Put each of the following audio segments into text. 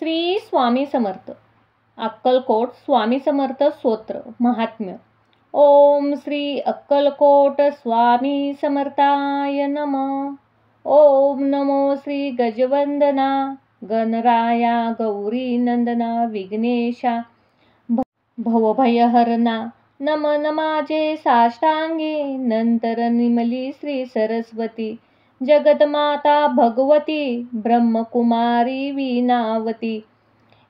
श्री स्वामी समर्थ. अक्कलकोट स्वामी समर्थ स्तोत्र महात्म्य. ओम श्री अक्कलकोट स्वामी समर्थाय नमः. ओम नमो श्री गजवंदना गणराया गौरी नंदना विघ्नेशा भवभयहरणा. नमन माझे साष्टांगी नंतर निमली श्री सरस्वती. जगतमाता भगवती ब्रह्मकुमारी वीणावती.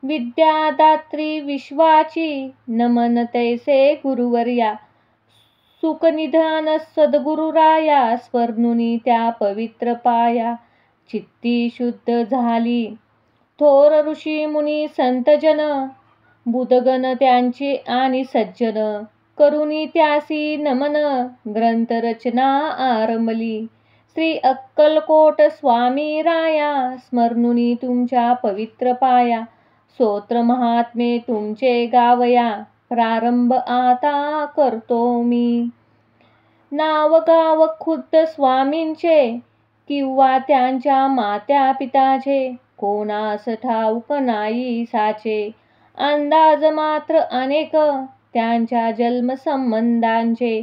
विद्यादात्री विश्वाची नमन तैसे गुरुवर्या. सुखनिधान सद्गुरुराया स्वर्णुनी त्या पवित्र पाया. चित्ती शुद्ध झाली थोर ऋषी मुनी संतजन. बुधगण त्यांचे आणि सज्जन करुणी त्यासी नमन. ग्रंथरचना आरंभली श्री अक्कलकोट स्वामी राया. स्मरणुनी तुमच्या पवित्र पाया. स्तोत्र महात्मे तुमचे गावया. प्रारंभ आता करतो मी. नाव गाव खुद्द स्वामींचे किंवा त्यांच्या मात्या पिताचे. कोणास ठाऊक नाही साचे. अंदाज मात्र अनेक त्यांच्या जन्मसंबंधांचे.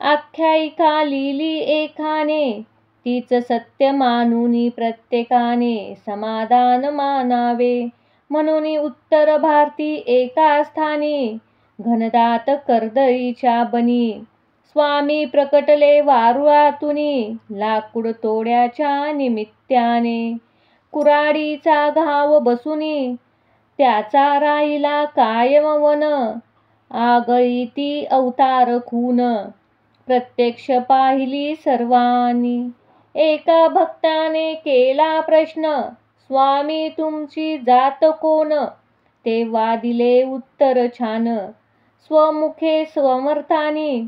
आख्यायिका लिहिली एकाने तीच सत्य मानुनी प्रत्येकाने समाधान मानावे. म्हणून उत्तर भारती एका स्थानी घनदाट कर्दळीच्या बनी. स्वामी प्रकटले वारुळातुनी लाकूड तोड्याच्या निमित्ताने. कुऱ्हाडीचा घाव बसुनी त्याचा राहिला कायम वन. आगळी ती अवतार खून प्रत्यक्ष पाहिली सर्वांनी. एका भक्ताने केला प्रश्न स्वामी तुमची जात कोण. तेव्हा दिले उत्तर छान स्वमुखे समर्थानी.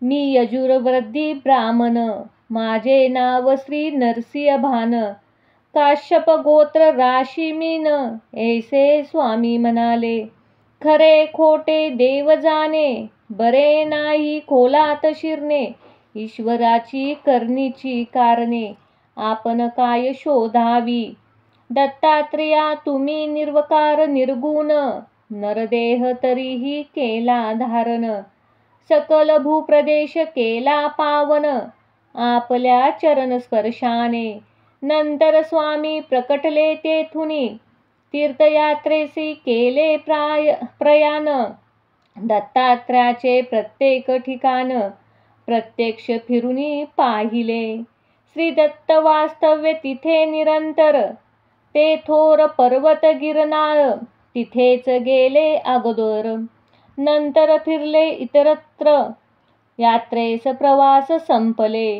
मी यजुर्वेदी ब्राह्मण माझे नाव श्री नरसिंह भान. काश्यप गोत्र राशी मीन ऐसे स्वामी म्हणाले. खरे खोटे देव जाणे बरे नाही खोलात शिरणे. ईश्वराची करणीची कारणे आपण काय शोधावी. दत्तात्रेया तुम्ही निर्वकार निर्गुण. नरदेह तरीही केला धारण. सकल भूप्रदेश केला पावन आपल्या चरण स्पर्शाने. नंतर स्वामी प्रकटले तेथुनी तीर्थयात्रेसी केले प्रयाण. दत्तात्रयाचे प्रत्येक ठिकाण प्रत्यक्ष फिरुनी पाहिले. श्री दत्त वास्तव्य तिथे निरंतर. ते थोर पर्वत गिरनाळ तिथेच गेले अगोदर. नंतर फिरले इतरत्र यात्रेस प्रवास संपले.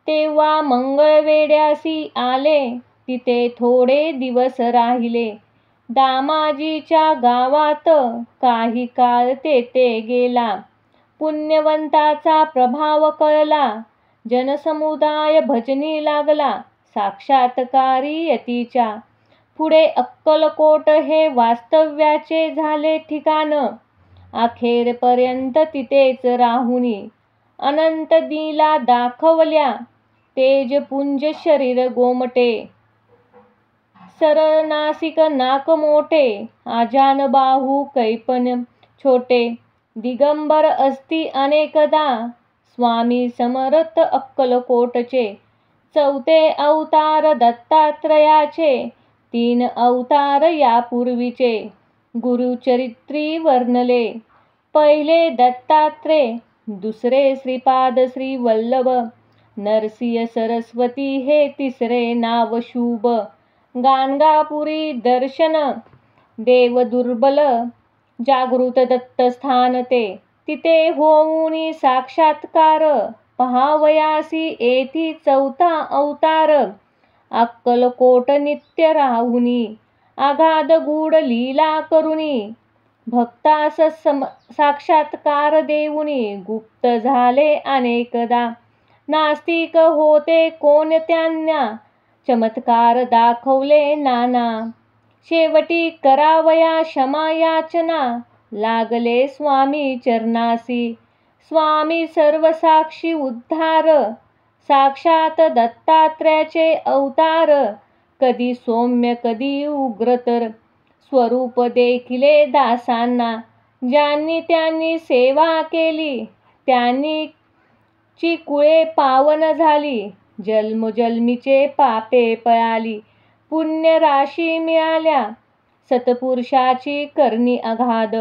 तेव्हा मंगळवेढ्यासी आले तिथे थोडे दिवस राहिले. दामाजीच्या गावात काही काळ तेथे गेला. पुण्यवंताचा प्रभाव कळला. जनसमुदाय भजनी लागला साक्षात्कारी यतीच्या. पुढे अक्कलकोट हे वास्तव्याचे झाले ठिकाण. अखेरपर्यंत तिथेच राहुनी अनंत लीला दाखवल्या. तेजपुंज शरीर गोमटे सरळ नासिक नाक मोठे. आजान बाहू कैपन छोटे. दिगंबर असती अनेकदा स्वामी समर्थ अक्कलकोटचे. चौथे अवतार दत्तात्रयाचे. 3 अवतार यापूर्वीचे गुरुचरित्री वर्णले. पहिले दत्तात्रेय दुसरे श्रीपाद श्री वल्लभ. नरसिंह सरस्वती हे तिसरे नाव शुभ. गाणगापुरी दर्शन देव दुर्बल जागृत दत्तस्थान ते. तिथे होऊनी साक्षात्कार पहावयासी येथी चौथा अवतार. अक्कलकोट नित्य राहुनी आगाध गूढ लीला करुनी. भक्तास साक्षात्कार देऊनी गुप्त झाले अनेकदा. नास्तिक होते कोण त्यांना चमत्कार दाखवले नाना. शेवटी करावया क्षमा याचना लागले स्वामी चरणासी. स्वामी सर्वसाक्षी उद्धार साक्षात दत्तात्रयाचे अवतार. कधी सौम्य कधी उग्रतर स्वरूप देखिले दासांना. ज्यांनी त्यांनी सेवा केली त्यांनी ची कुळे पावन झाली. जन्मोजन्मीचे पापे पळाली. पुण्य राशी मिळाल्या. सत्पुरुषाची करणी अगाध.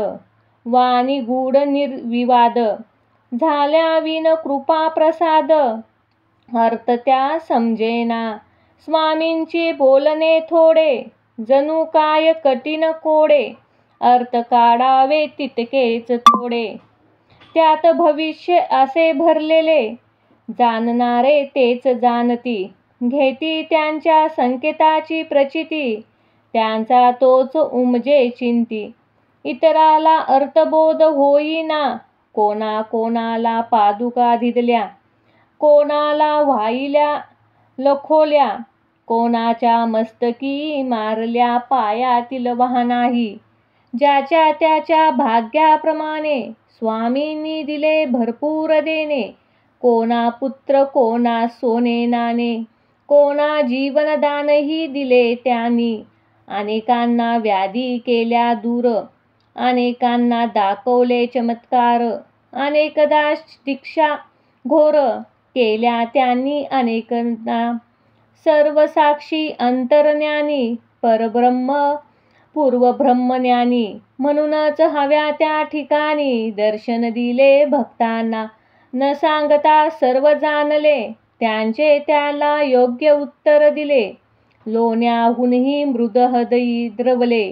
वाणी गूढ निर्विवाद. झाल्या विन कृपा प्रसाद. अर्थ त्या समजेना. स्वामींची बोलणे थोडे. जणू काय कठीण कोडे. अर्थ काढावे तितकेच थोडे. त्यात भविष्य असे भरलेले. जाणणारे तेच जाणती. घेती त्यांच्या संकेताची प्रचिती. त्यांचा तोच उमजे चिंती. इतराला अर्थबोध होईना. कोणाला पादुका धिदल्या. कोणाला वाहिल्या लखोल्या. कोणाच्या मस्तकी मारल्या पायातील वाहनाही. ज्याच्या त्याच्या भाग्याप्रमाणे स्वामींनी दिले भरपूर देणे. कोणा पुत्र कोणा सोने नाणे. कोणा जीवनदानही दिले त्यांनी. अनेकांना व्याधी केल्या दूर. अनेकांना दाखवले चमत्कार. अनेकदा दीक्षा घोर केल्या त्यांनी अनेकांना. सर्वसाक्षी अंतर्ज्ञानी परब्रह्म पूर्वब्रह्मज्ञानी. म्हणूनच हव्या त्या ठिकाणी दर्शन दिले भक्तांना. न सांगता सर्व जाणले. त्यांचे त्याला योग्य उत्तर दिले. लोण्याहूनही मृद हृदयी द्रवले.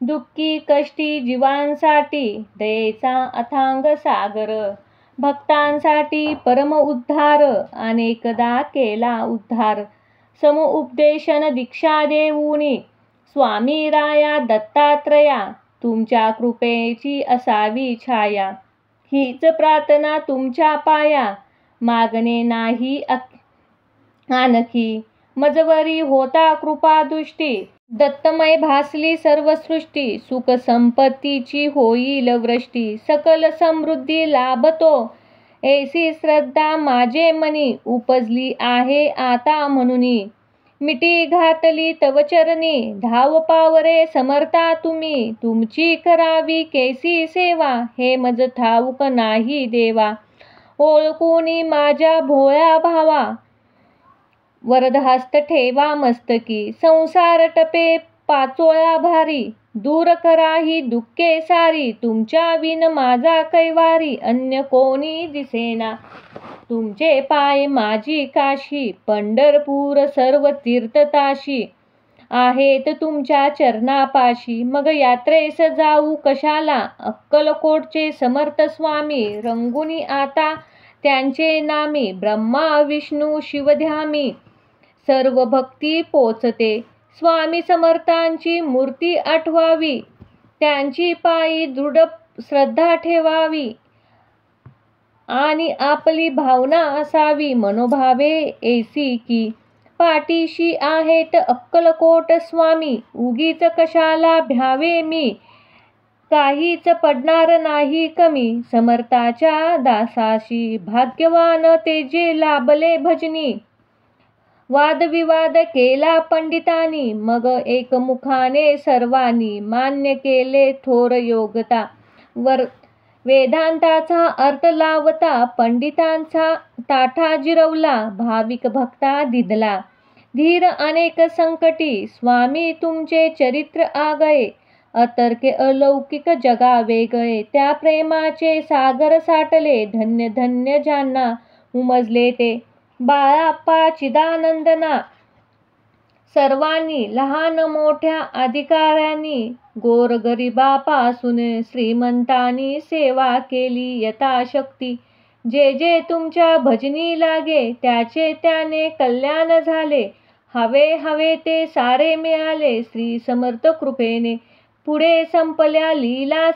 दुःखी कष्टी जीवांसाठी दयेचा अथांग सागर. भक्तांसाठी परम उद्धार. अनेकदा केला उद्धार. समुपदेशन दीक्षा देऊनी. स्वामी राया दत्तात्रया. तुमच्या कृपेची असावी छाया. हीच प्रार्थना तुमच्या पाया. मागणे नाही आणखी. मजवरी होता कृपादृष्टी. दत्तमय भासली सर्व सृष्टी. सुख संपत्तीची होईल वृष्टी. सकल समृद्धी लाभतो. ऐसी श्रद्धा माझे मनी. उपजली आहे आता म्हणूनी. मिठी घातली तव चरणी. धाव पावरे समर्था तुम्ही. तुमची करावी कैसी सेवा. हे मज ठाऊक नाही देवा. ओळखूनी माझ्या भोळ्या भावा. वरदहस्त ठेवा मस्तकी. संसार टपे पाचोळ्या भारी. दूर करा ही दुःखे सारी. तुमच्या विन माझा कैवारी. अन्य कोणी दिसेना. तुमचे पाय माझी काशी. पंढरपूर सर्व तीर्थताशी. आहेत तुमच्या चरणापाशी. मग यात्रेस जाऊ कशाला. अक्कलकोटचे समर्थ स्वामी. रंगुनी आता त्यांचे नामी. ब्रह्मा विष्णू शिवध्यामी. सर्व भक्ती पोचते. स्वामी समर्थांची मूर्ती आठवावी. त्यांची पायी दृढ श्रद्धा ठेवावी. आणि आपली भावना असावी मनोभावे ऐसी की. पाठीशी आहेत अक्कलकोट स्वामी. उगीच कशाला भ्यावे मी. काहीच पडणार नाही कमी. समर्थाच्या दासाशी भाग्यवान ते जे लाभले भजनी. वादविवाद केला पंडितांनी. मग एकमुखाने सर्वांनी. मान्य केले थोर योगता. वेदांताचा अर्थ लावता. पंडितांचा ताठा जिरवला. भाविक भक्ता दिदला. धीर अनेक संकटी. स्वामी तुमचे चरित्र आगळे. अतर्के अलौकिक जगा वेगळे. त्या प्रेमाचे सागर साठले. धन्य धन्य ज्यांना उमजले ते. बाळाप्पा चिदानंदना. सर्वांनी लहान मोठ्या अधिकाऱ्यांनी. गोरगरिबापासून श्रीमंतांनी सेवा केली यथाशक्ती. जे जे तुमच्या भजनी लागे त्याचे त्याने कल्याण झाले. हवे ते सारे मिळाले श्री समर्थ कृपेने. पुढे संपल्या लीला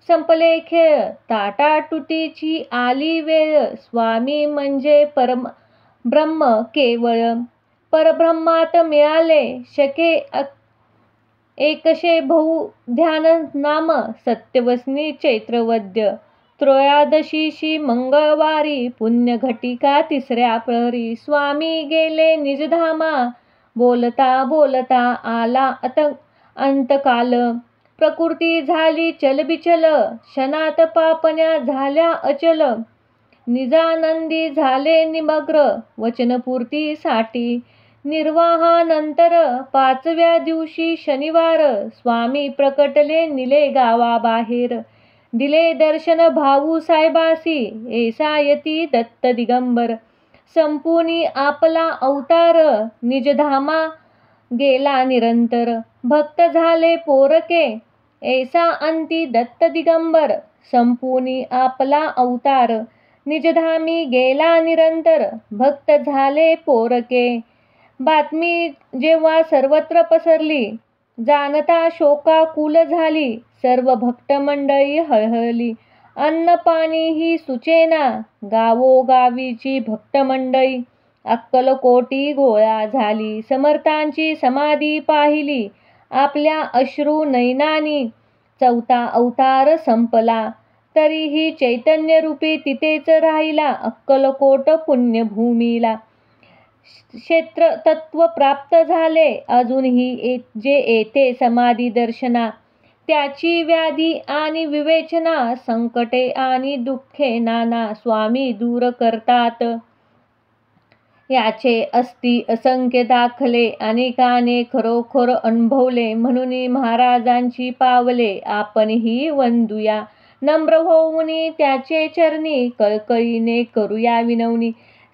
संपले खेळ. ताटातुटीची आली वेळ. स्वामी म्हणजे ब्रह्म केवळ. परब्रह्मात मिळाले शके एकशे बहु ध्यान नाम. सत्यवसनी चैत्रवद्य त्रयोदशीशी मंगळवारी. पुण्यघटिका तिसऱ्या प्रहरी. स्वामी गेले निजधामा. बोलता बोलता आला अंतकाल प्रकृती झाली चलबिचल, क्षणात पापण्या झाल्या अचल. निजानंदी झाले निमग्न, वचनपूर्तीसाठी. निर्वाहानंतर 5व्या दिवशी शनिवार, स्वामी प्रकटले निले गावाबाहेर. दिले दर्शन भाऊ साहेबासी, ऐसायती दत्त दिगंबर. संपुनी आपला अवतार, निजधामा गेला निरंतर. भक्त झाले पोरके, ऐसा अंती दत्त दिगंबर. संपुनी आपला अवतार, निजधामी गेला निरंतर. भक्त झाले पोरके. बातमी जेव्हा सर्वत्र पसरली, जानता शोकाकुल झाली. सर्व भक्त मंडळी हळहळली. अन्न पाणी ही सुचेना, गावोगावीची भक्त मंडळी. अक्कलकोटी गोळा झाली. समर्थांची समाधी पाहिली आपल्या अश्रू नयनानी. 4था अवतार संपला, तरीही चैतन्यरूपी तिथेच राहिला. अक्कलकोट पुण्यभूमीला क्षेत्र तत्व प्राप्त झाले. अजूनही जे येथे समाधी दर्शना, त्याची व्याधी आणि विवेचना, संकटे आणि दुःखे नाना स्वामी दूर करतात. याचे असती असंख्य दाखले, अनेकाने खरोखर अनुभवले. म्हणून महाराजांची पावले आपणही वंदूया. नम्र होऊन त्याचे चरणी, कळकळीने करूया विनवणी.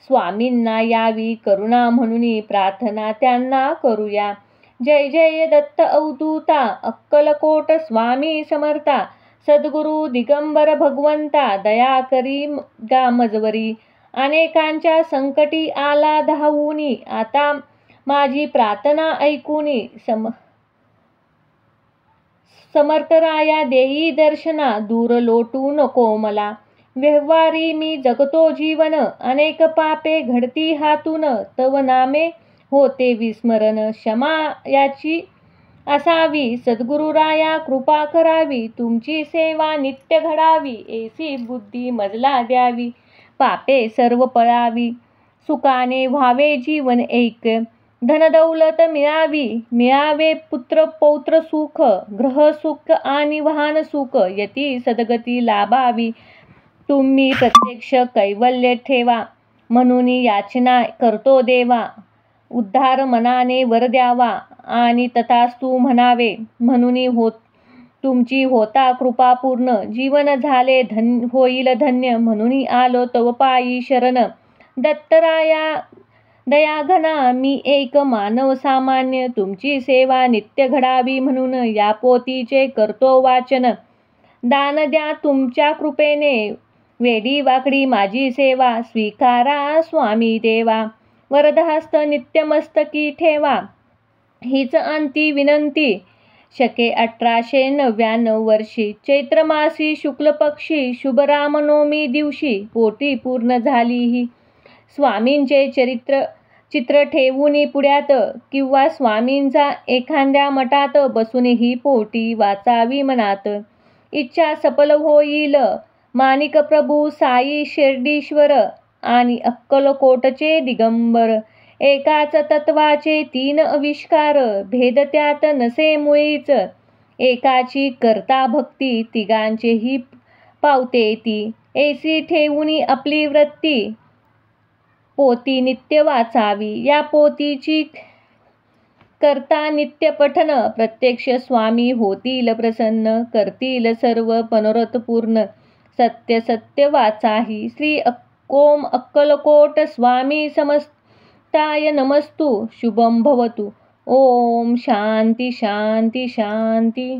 स्वामींना यावी करुणा म्हणून प्रार्थना त्यांना करूया. जय जय दत्त अवधूता, अक्कलकोट स्वामी समर्था. सद्गुरु दिगंबर भगवंता, दया करी गामजवरी. अनेकांच्या संकटी आला धावूनी, आता माझी प्रार्थना ऐकूनी. समर्थराया देई दर्शना, दूर लोटू नको मला. व्यवहारी मी जगतो जीवन, अनेक पापे घडती हातून. तव नामे होते विस्मरण, क्षमा याची असावी. सद्गुरुराया कृपा करावी, तुमची सेवा नित्य घडावी. ऐसी बुद्धी मजला द्यावी, पापे सर्व पळावी. सुखाने व्हावे जीवन एक, धनदौलत मिळावी. मिळावे पुत्र पौत्र सुख, ग्रह सुख आणि वाहन सुख. यती सद्गती लाभावी, तुम्ही प्रत्यक्ष कैवल्य ठेवा. म्हणून याचना करतो देवा, उद्धार मनाने वर द्यावा. आणि तथास्तु म्हणावे, म्हणून तुमची होता कृपा पूर्ण. जीवन झाले होईल धन्य, म्हणून आलो तव पायी शरण. दत्तराया दयाघना, मी एक मानव सामान्य. तुमची सेवा नित्य घडावी म्हणून या पोथीचे करतो वाचन. दान द्या तुमच्या कृपेने, वेडी वाकडी माझी सेवा. स्वीकारा स्वामी देवा, वरदहस्त नित्यमस्तकी ठेवा. हीच अंती विनंती. शके 1899 वर्षी, चैत्रमासी शुक्ल पक्षी, शुभ रामनवमी दिवशी. पोटी पूर्ण झाली ही स्वामींचे चित्र ठेवून पुढ्यात, किंवा स्वामींचा एखाद्या मठात बसून ही पोटी वाचावी मनात. इच्छा सफल होईल. माणिक प्रभू साई शिर्डीश्वर आणि अक्कलकोटचे दिगंबर. एकाच तत्वाचे 3 आविष्कार, भेद त्यात नसे मुळीच. एकाची करता भक्ती, तिघांचेही पावते ती. ऐसी ठेवून आपली वृत्ती, पोथी नित्य वाचावी. या पोथीची करता नित्य पठन, प्रत्यक्ष स्वामी होतील प्रसन्न. करतील सर्व मनोरथ पूर्ण, सत्य सत्य वाचाही. श्री ओम अक्कलकोट स्वामी समस्ताय नमस्तु. शुभम भवतु. ओम शांती शांती शांती.